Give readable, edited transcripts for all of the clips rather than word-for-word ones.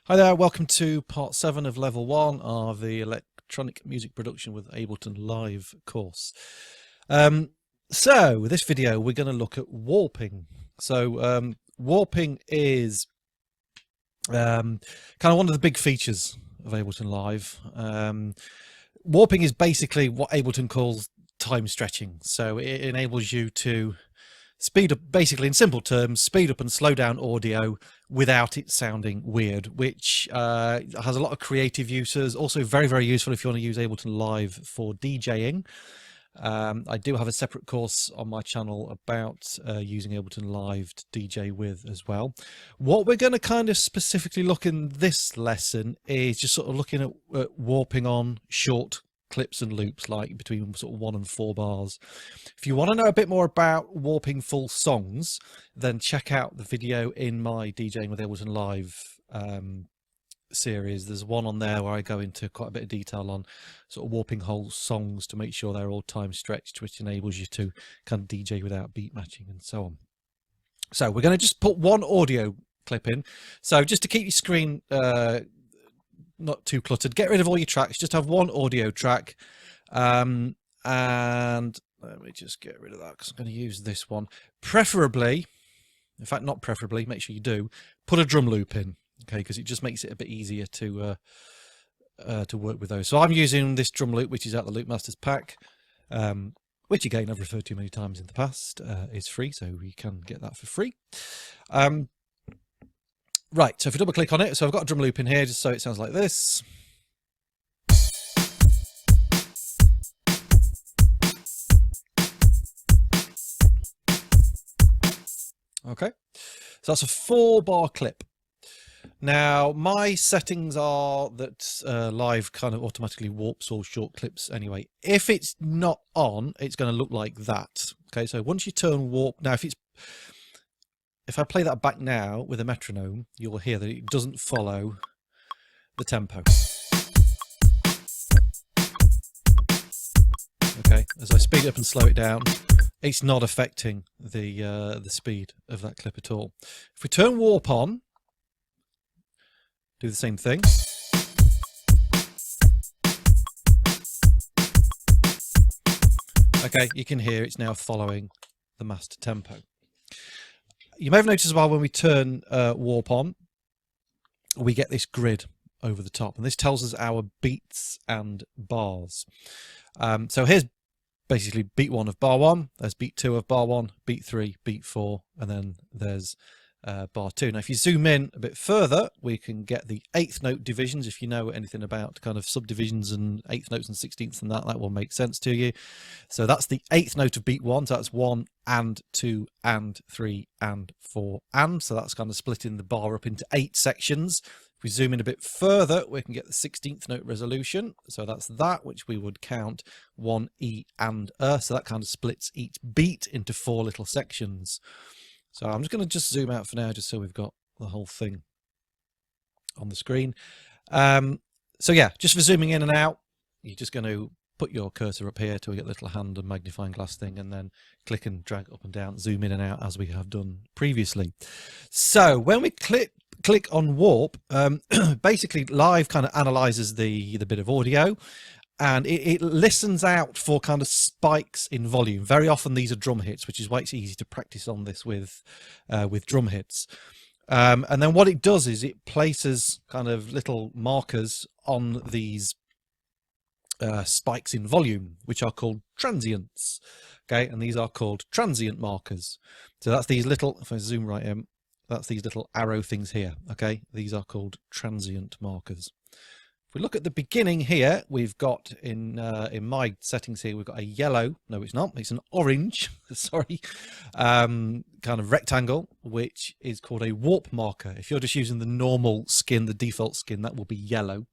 Hi there, welcome to part 7 of level 1 of the electronic music production with Ableton Live course. So this video we're going to look at warping. So warping is kind of one of the big features of Ableton Live. Warping is basically what Ableton calls time stretching. So it enables you to speed up, basically in simple terms, speed up and slow down audio without it sounding weird, which has a lot of creative uses. Also very, very useful if you want to use Ableton Live for DJing. I do have a separate course on my channel about using Ableton Live to DJ with as well. What we're going to kind of specifically look in this lesson is just sort of looking at warping on short clips and loops, like between sort of 1 and 4 bars. If you want to know a bit more about warping full songs, then check out the video in my DJing with Ableton Live series. There's one on there where I go into quite a bit of detail on sort of warping whole songs to make sure they're all time stretched, which enables you to kind of DJ without beat matching and so on. So we're going to just put one audio clip in. So just to keep your screen not too cluttered, get rid of all your tracks, just have one audio track, and let me just get rid of that because I'm going to use this one. Preferably, in fact not preferably, make sure you do put a drum loop in, okay, because it just makes it a bit easier to work with those. So I'm using this drum loop, which is out the Loop Masters pack, which again I've referred to many times in the past. Is free, so you can get that for free. Right, so if you double click on it, so I've got a drum loop in here just so it sounds like this. Okay, so that's a 4-bar clip. Now my settings are that Live kind of automatically warps all short clips anyway. If it's not on, it's going to look like that. Okay, so once you turn warp, now if I play that back now with a metronome, you'll hear that it doesn't follow the tempo. Okay, as I speed it up and slow it down, it's not affecting the speed of that clip at all. If we turn warp on, do the same thing. Okay, you can hear it's now following the master tempo. You may have noticed as well when we turn warp on, we get this grid over the top, and this tells us our beats and bars. So here's basically beat 1 of bar 1, there's beat 2 of bar 1, beat 3, beat 4, and then there's bar 2. Now if you zoom in a bit further, we can get the 8th note divisions. If you know anything about kind of subdivisions and 8th notes and 16ths and that will make sense to you. So that's the 8th note of beat 1, so that's 1 and 2 and 3 and 4 and, so that's kind of splitting the bar up into 8 sections. If we zoom in a bit further, we can get the 16th note resolution, so that's that, which we would count 1 E and so that kind of splits each beat into 4 little sections. So I'm just going to just zoom out for now, just so we've got the whole thing on the screen. So yeah, just for zooming in and out, you're just going to put your cursor up here to get the little hand and magnifying glass thing, and then click and drag up and down, zoom in and out as we have done previously. So when we click on warp, basically Live kind of analyzes the bit of audio, and it listens out for kind of spikes in volume. Very often these are drum hits, which is why it's easy to practice on this with drum hits. And then what it does is it places kind of little markers on these spikes in volume, which are called transients. Okay, and these are called transient markers. So that's these little, if I zoom right in, that's these little arrow things here. Okay, these are called transient markers. If we look at the beginning here, we've got in my settings here, we've got a yellow, no it's not, it's an orange, sorry, kind of rectangle, which is called a warp marker. If you're just using the normal skin, the default skin, that will be yellow.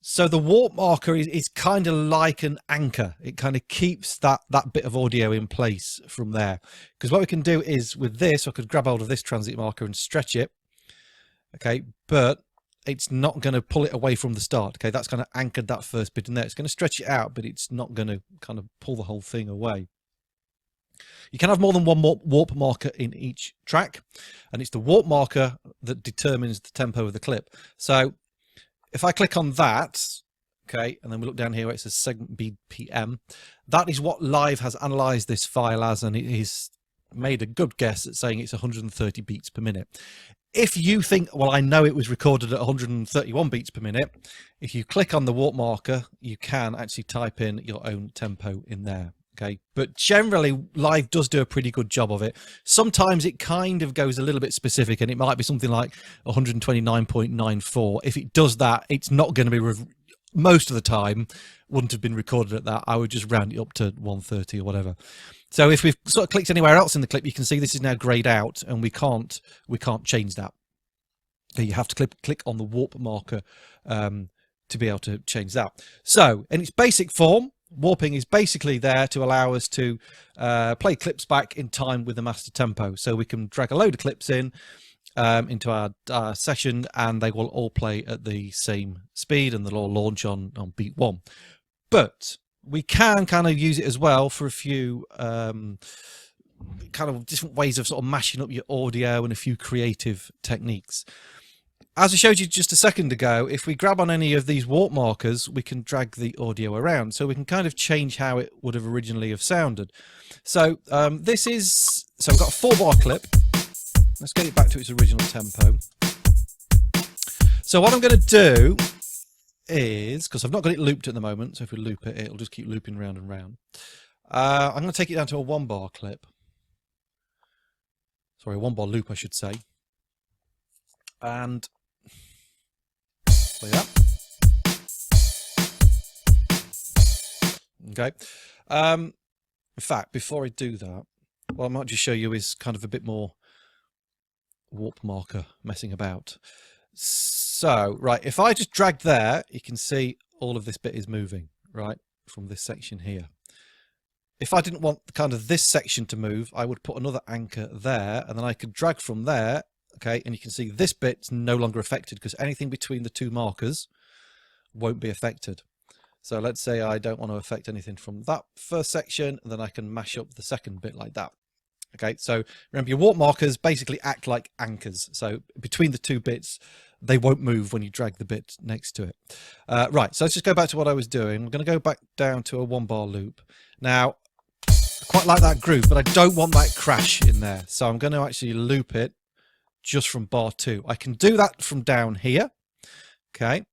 So the warp marker is kind of like an anchor. It kind of keeps that bit of audio in place from there. Because what we can do is with this, I could grab hold of this transient marker and stretch it. Okay, but it's not going to pull it away from the start. Okay, that's kind of anchored that first bit in there. It's going to stretch it out, but it's not going to kind of pull the whole thing away. You can have more than one warp marker in each track, and it's the warp marker that determines the tempo of the clip. So if I click on that, okay, and then we look down here where it says segment BPM, that is what Live has analysed this file as, and it is made a good guess at saying it's 130 beats per minute. If you think, well, I know it was recorded at 131 beats per minute, if you click on the warp marker, you can actually type in your own tempo in there. Okay, but generally Live does do a pretty good job of it. Sometimes it kind of goes a little bit specific, and it might be something like 129.94. If it does that, it's not going to be most of the time wouldn't have been recorded at that. I would just round it up to 130 or whatever. So if we've sort of clicked anywhere else in the clip, you can see this is now grayed out, and we can't change that. So you have to click on the warp marker to be able to change that. So in its basic form, warping is basically there to allow us to play clips back in time with the master tempo. So we can drag a load of clips in into our session, and they will all play at the same speed, and they'll all launch on beat 1. But we can kind of use it as well for a few kind of different ways of sort of mashing up your audio and a few creative techniques. As I showed you just a second ago, if we grab on any of these warp markers, we can drag the audio around, so we can kind of change how it would have originally have sounded. So this is, so we've got a 4-bar clip. Let's get it back to its original tempo. So what I'm going to do is, because I've not got it looped at the moment, so if we loop it, it'll just keep looping round and round. I'm going to take it down to a 1-bar clip. Sorry, a 1-bar loop, I should say. And play that. Okay. In fact, before I do that, what I might just show you is kind of a bit more warp marker messing about. So, right, if I just drag there, you can see all of this bit is moving, right, from this section here. If I didn't want kind of this section to move, I would put another anchor there, and then I could drag from there. Okay, and you can see this bit's no longer affected because anything between the two markers won't be affected. So let's say I don't want to affect anything from that first section, and then I can mash up the second bit like that. Okay, so remember, your warp markers basically act like anchors. So between the two bits, they won't move when you drag the bit next to it. Right, so let's just go back to what I was doing. I'm going to go back down to a 1-bar loop. Now, I quite like that groove, but I don't want that crash in there. So I'm going to actually loop it just from bar 2. I can do that from down here. Okay,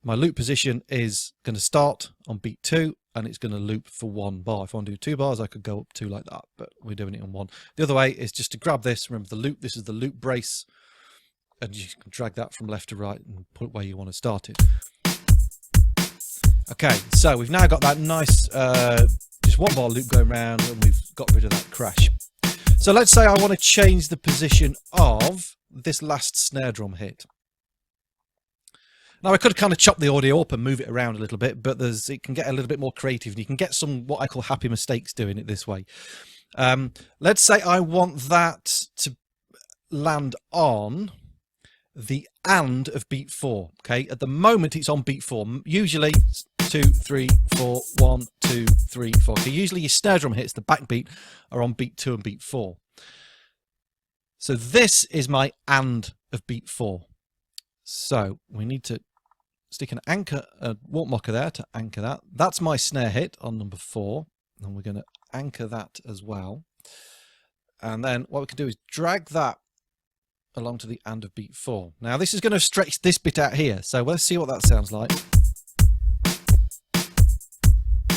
my loop position is going to start on beat 2, and it's going to loop for 1 bar. If I want to do 2 bars, I could go up 2 like that, but we're doing it on 1. The other way is just to grab this. Remember the loop, this is the loop brace, and you can drag that from left to right and put it where you want to start it. Okay, so we've now got that nice just 1-bar loop going around, and we've got rid of that crash. So let's say I want to change the position of this last snare drum hit. Now I could kind of chop the audio up and move it around a little bit, but it can get a little bit more creative, and you can get some what I call happy mistakes doing it this way. Let's say I want that to land on the and of beat 4. Okay, at the moment it's on beat 4. Usually 2, 3, 4, 1, 2, 3, 4. So usually your snare drum hits, the backbeat, are on beat 2 and beat 4. So this is my and of beat 4. So we need to stick an anchor, a warp marker there to anchor that. That's my snare hit on number 4. And we're going to anchor that as well. And then what we can do is drag that along to the and of beat 4. Now this is going to stretch this bit out here. So let's see what that sounds like.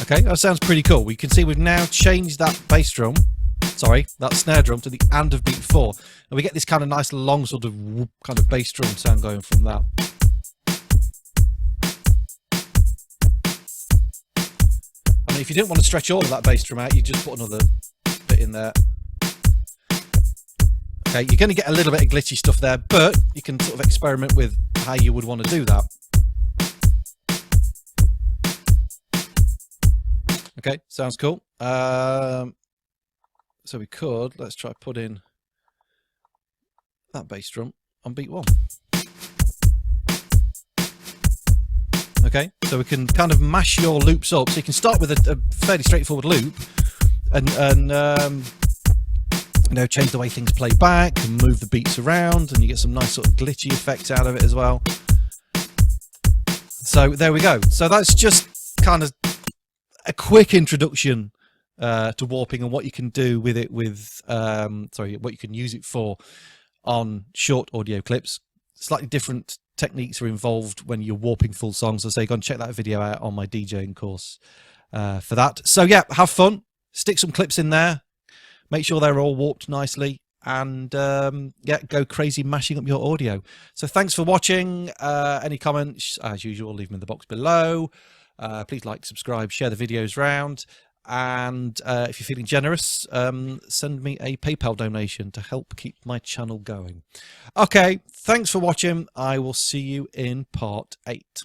Okay, that sounds pretty cool. We can see we've now changed that bass drum, sorry, that snare drum to the and of beat 4. And we get this kind of nice long sort of whoop kind of bass drum sound going from that. I mean, if you didn't want to stretch all of that bass drum out, you just put another bit in there. Okay, you're going to get a little bit of glitchy stuff there, but you can sort of experiment with how you would want to do that. Okay, sounds cool. So we could, let's try put in that bass drum on beat 1. Okay, so we can kind of mash your loops up. So you can start with a fairly straightforward loop, and you know, change the way things play back and move the beats around, and you get some nice sort of glitchy effects out of it as well. So there we go. So that's just kind of a quick introduction to warping and what you can do with it with what you can use it for on short audio clips. Slightly different techniques are involved when you're warping full songs. So say go and check that video out on my DJing course for that. So yeah, have fun, stick some clips in there, make sure they're all warped nicely, and yeah, go crazy mashing up your audio. So thanks for watching. Any comments, as usual, leave them in the box below. Please like, subscribe, share the videos round, and if you're feeling generous, send me a PayPal donation to help keep my channel going. Okay, thanks for watching. I will see you in part 8.